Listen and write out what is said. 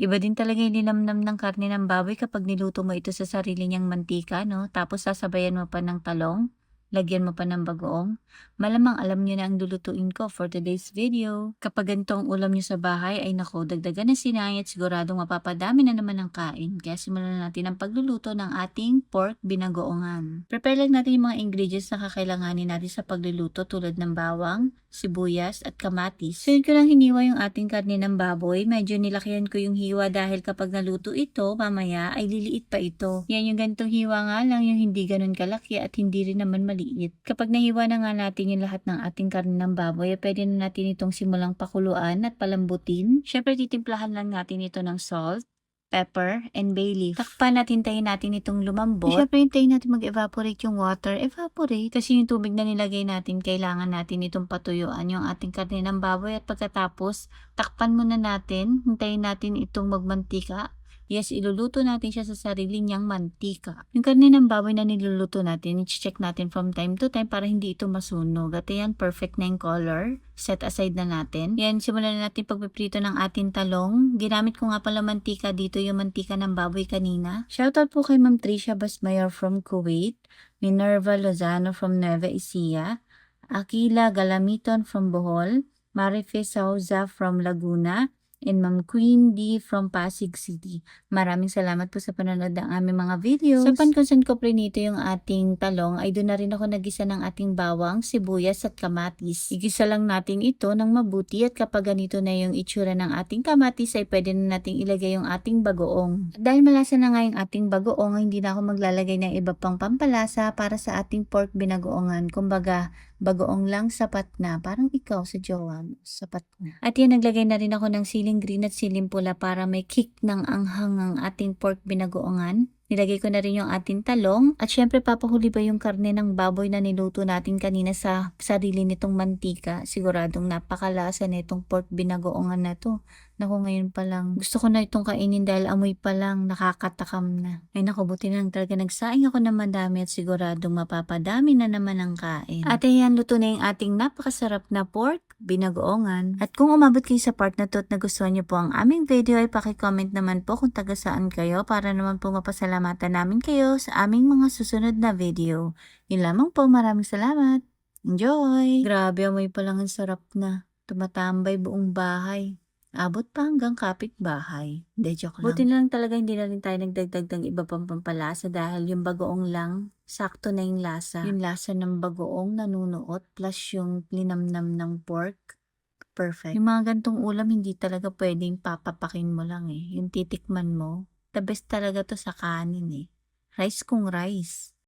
Iba din talaga yung linamnam ng karne ng baboy kapag niluto mo ito sa sarili niyang mantika, no? Tapos sasabayan mo pa ng talong, lagyan mo pa ng bagoong. Malamang alam niyo na ang lulutuin ko for today's video. Kapag ganito ang ulam niyo sa bahay, ay nako, dagdagan ng sinaing at siguradong mapapadami na naman ang kain. Kaya simulan na natin ang pagluluto ng ating pork binagoongan. Prepare lang natin yung mga ingredients na kakailanganin natin sa pagluluto tulad ng bawang, sibuyas at kamatis. Sunod ko lang hiniwa yung ating karne ng baboy. Medyo nilakihan ko yung hiwa dahil kapag naluto ito, mamaya ay liliit pa ito. Yan yung ganitong hiwa nga lang, yung hindi ganun kalaki at hindi rin naman maliit. Kapag nahiwa na nga natin yung lahat ng ating karne ng baboy, pwede na natin itong simulang pakuluan at palambutin. Syempre titimplahan lang natin ito ng salt, pepper, and bay leaf. Takpan natin, tayin natin itong lumambot. Siyempre, hintayin natin mag-evaporate yung water. Evaporate. Kasi yung tubig na nilagay natin, kailangan natin itong patuyuan yung ating karne ng baboy. At pagkatapos, takpan muna natin. Hintayin natin itong magmantika. Yes, iluluto natin siya sa sarili niyang mantika. Yung karne ng baboy na niluluto natin, i-check natin from time to time para hindi ito masunog. At yan, perfect na yung color. Set aside na natin. Yan, simulan na natin pagpiprito ng ating talong. Ginamit ko nga pala mantika dito, yung mantika ng baboy kanina. Shoutout po kay Ma'am Tricia Basmayor from Kuwait, Minerva Lozano from Nueva Ecija, Aquila Galamiton from Bohol, Marife Souza from Laguna, and Ma'am Queen D from Pasig City. Maraming salamat po sa panonood ng aming mga videos. Sa pan-consume ko prinito yung ating talong, ay doon na rin ako nagisa ng ating bawang, sibuyas at kamatis. Igisa lang natin ito ng mabuti at kapag ganito na yung itsura ng ating kamatis ay pwede na nating ilagay yung ating bagoong. At dahil malasa na nga yung ating bagoong, hindi na ako maglalagay ng iba pang pampalasa para sa ating pork binagoongan. Kumbaga, bagoong lang sapat na. Parang ikaw sa jowa mo, sapat na. At yan, naglagay na rin ako ng siling green at siling pula para may kick ng anghang ang ating pork binagoongan. Nilagay ko na rin yung ating talong. At syempre, papahuli ba yung karne ng baboy na niluto natin kanina sa sarili nitong mantika? Siguradong napakalasa nitong pork binagoongan na to. Naku, ngayon pa lang. Gusto ko na itong kainin dahil amoy pa lang nakakatakam na. Ay naku, buti na lang talaga nagsaing ako ng madami at siguradong mapapadami na naman ang kain. At ayan, luto na yung ating napakasarap na pork binagoongan. At kung umabot kayo sa part na to at nagustuhan niyo po ang aming video, ay paki-comment naman po kung taga saan kayo para naman po mapasalamatan namin kayo sa aming mga susunod na video. Yun lamang po, maraming salamat. Enjoy! Grabe, amoy pa lang ang sarap na. Tumatambay buong bahay. Abot pa hanggang kapitbahay. Hindi, joke lang. Buti na lang talaga hindi na rin tayo nagdagdag ng iba pang pampalasa dahil yung bagoong lang, sakto na yung lasa. Yung lasa ng bagoong nanunuot plus yung linamnam ng pork. Perfect. Yung mga gantong ulam, hindi talaga pwedeng papapakin mo lang eh. Yung titikman mo, the best talaga to sa kanin eh. Rice kung rice.